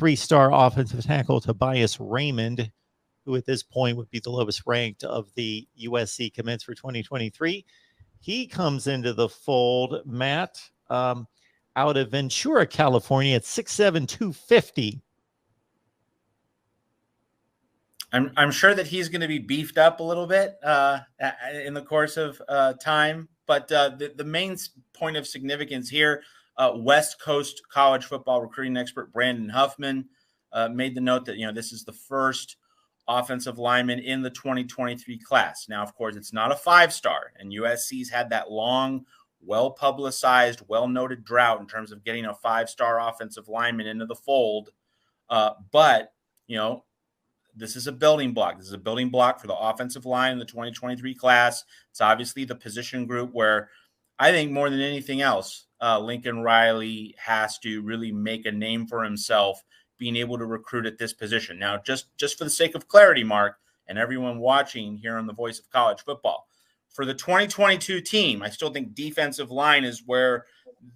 three-star offensive tackle Tobias Raymond, who at this point would be the lowest ranked of the USC commits for 2023. He comes into the fold, Matt, out of Ventura, California at 6'7", 250. I'm sure that he's going to be beefed up a little bit in the course of time. But the main point of significance here, West Coast college football recruiting expert Brandon Huffman made the note that, this is the first offensive lineman in the 2023 class. Now, of course, it's not a five-star, and USC's had that long, well-publicized, well-noted drought in terms of getting a five-star offensive lineman into the fold. But this is a building block. This is a building block for the offensive line in the 2023 class. It's obviously the position group where I think more than anything else, Lincoln Riley has to really make a name for himself being able to recruit at this position. Now, just for the sake of clarity, Mark, and everyone watching here on the Voice of College Football, for the 2022 team, I still think defensive line is where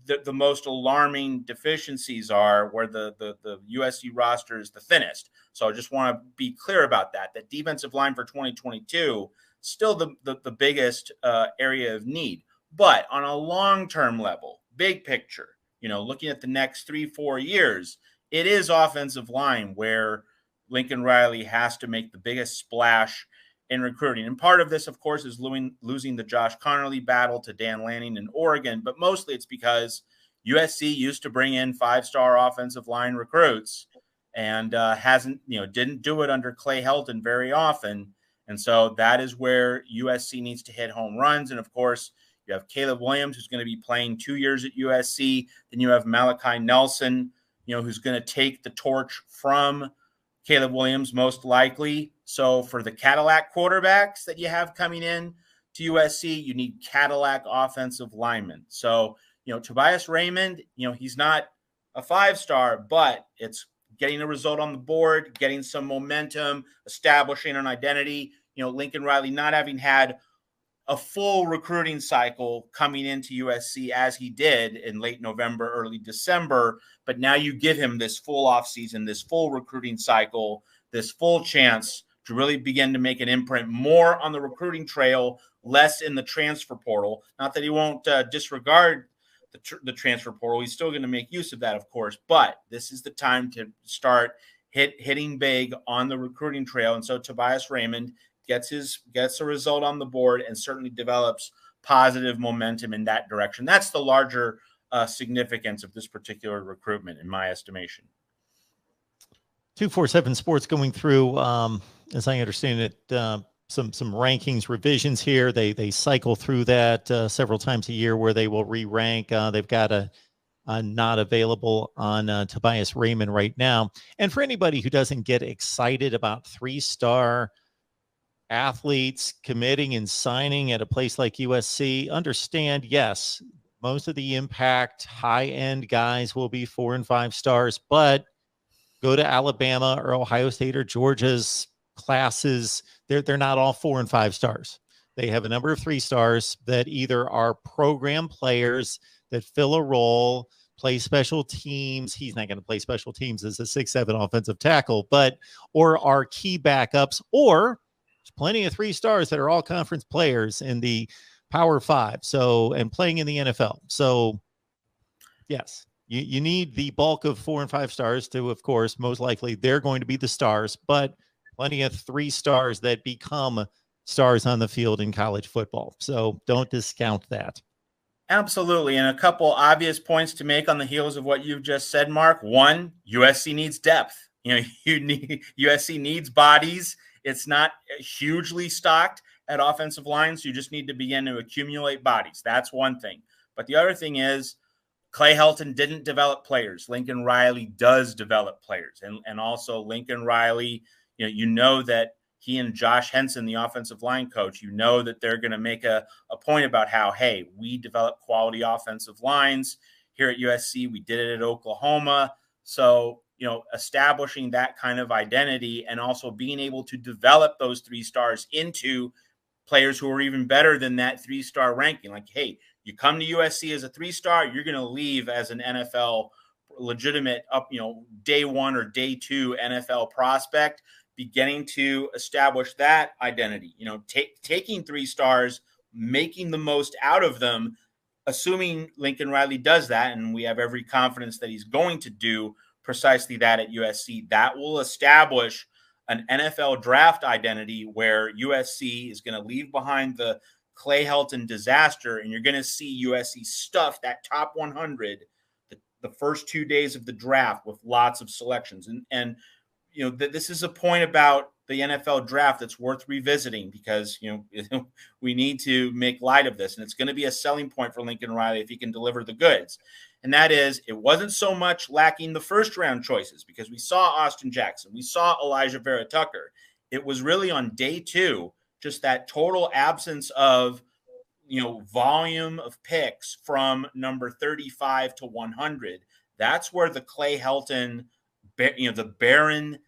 the most alarming deficiencies are, where the USC roster is the thinnest. So I just want to be clear about that defensive line for 2022, still the biggest area of need. But on a long-term level, big picture, looking at the next 3-4 years, it is offensive line where Lincoln Riley has to make the biggest splash in recruiting. And part of this, of course, is losing the Josh Connerly battle to Dan Lanning in Oregon. But mostly it's because USC used to bring in five-star offensive line recruits and didn't do it under Clay Helton very often. And so that is where USC needs to hit home runs. And, of course, you have Caleb Williams, who's going to be playing 2 years at USC. Then you have Malachi Nelson, who's going to take the torch from Caleb Williams, most likely. So for the Cadillac quarterbacks that you have coming in to USC, you need Cadillac offensive linemen. So, Tobias Raymond, he's not a five-star, but it's getting a result on the board, getting some momentum, establishing an identity. Lincoln Riley not having had a full recruiting cycle coming into USC as he did in late November, early December. But now you give him this full offseason, this full recruiting cycle, this full chance to really begin to make an imprint more on the recruiting trail, less in the transfer portal. Not that he won't disregard the transfer portal. He's still going to make use of that, of course. But this is the time to start hitting big on the recruiting trail. And so Tobias Raymond gets a result on the board and certainly develops positive momentum in that direction. That's the larger significance of this particular recruitment, in my estimation. 247 Sports going through, as I understand it, some rankings revisions here. They cycle through that several times a year where they will re-rank. They've got a not available on Tobias Raymond right now. And for anybody who doesn't get excited about three-star athletes committing and signing at a place like USC, understand, yes, most of the impact high-end guys will be 4 and 5 stars, but go to Alabama or Ohio State or Georgia's classes, they're not all 4 and 5 stars. They have a number of 3 stars that either are program players that fill a role, play special teams. He's not going to play special teams as a 6'7" offensive tackle, or are key backups, or there's plenty of 3 stars that are all conference players in the Power 5. And playing in the NFL. So yes, you need the bulk of 4 and 5 stars to, of course, most likely they're going to be the stars, but plenty of 3 stars that become stars on the field in college football. So don't discount that. Absolutely. And a couple obvious points to make on the heels of what you've just said, Mark. One, USC needs depth. USC needs bodies. It's not hugely stocked at offensive line, so you just need to begin to accumulate bodies. That's one thing. But the other thing is Clay Helton didn't develop players. Lincoln Riley does develop players. And also Lincoln Riley, that he and Josh Henson, the offensive line coach, that they're going to make a point about how, hey, we develop quality offensive lines here at USC. We did it at Oklahoma. So, establishing that kind of identity and also being able to develop those 3 stars into players who are even better than that 3-star ranking. Like, hey, you come to USC as a 3-star, you're going to leave as an NFL legitimate day one or day two NFL prospect, beginning to establish that identity, taking 3 stars, making the most out of them, assuming Lincoln Riley does that. And we have every confidence that he's going to do precisely that at USC. That will establish an NFL draft identity where USC is going to leave behind the Clay Helton disaster, and you're going to see USC stuff that top 100 the first 2 days of the draft with lots of selections. And this is a point about the NFL draft that's worth revisiting, because we need to make light of this, and it's going to be a selling point for Lincoln Riley if he can deliver the goods. And that is, it wasn't so much lacking the first round choices, because we saw Austin Jackson, we saw Elijah Vera Tucker. It was really on day 2, just that total absence of volume of picks from number 35 to 100. That's where the Clay Helton, the barren,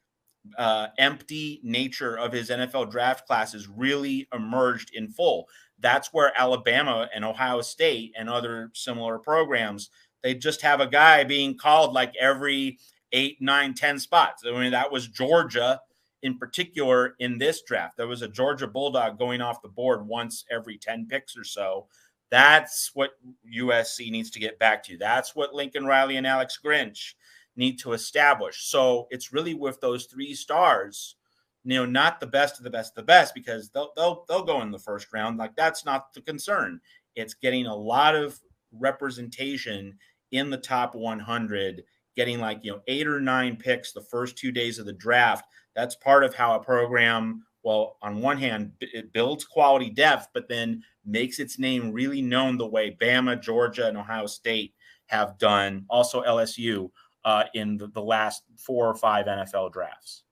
empty nature of his NFL draft classes really emerged in full. That's where Alabama and Ohio State and other similar programs, they just have a guy being called like every 8, 9, 10 spots. I mean, that was Georgia in particular in this draft. There was a Georgia Bulldog going off the board once every 10 picks or so. That's what USC needs to get back to. That's what Lincoln Riley and Alex Grinch need to establish. So it's really with those 3 stars, not the best of the best of the best, because they'll go in the first round. Like, that's not the concern. It's getting a lot of representation in the top 100, getting 8 or 9 picks the first 2 days of the draft. That's part of how a program, well, on one hand, it builds quality depth, but then makes its name really known the way Bama, Georgia, and Ohio State have done, also LSU, in the last 4 or 5 NFL drafts.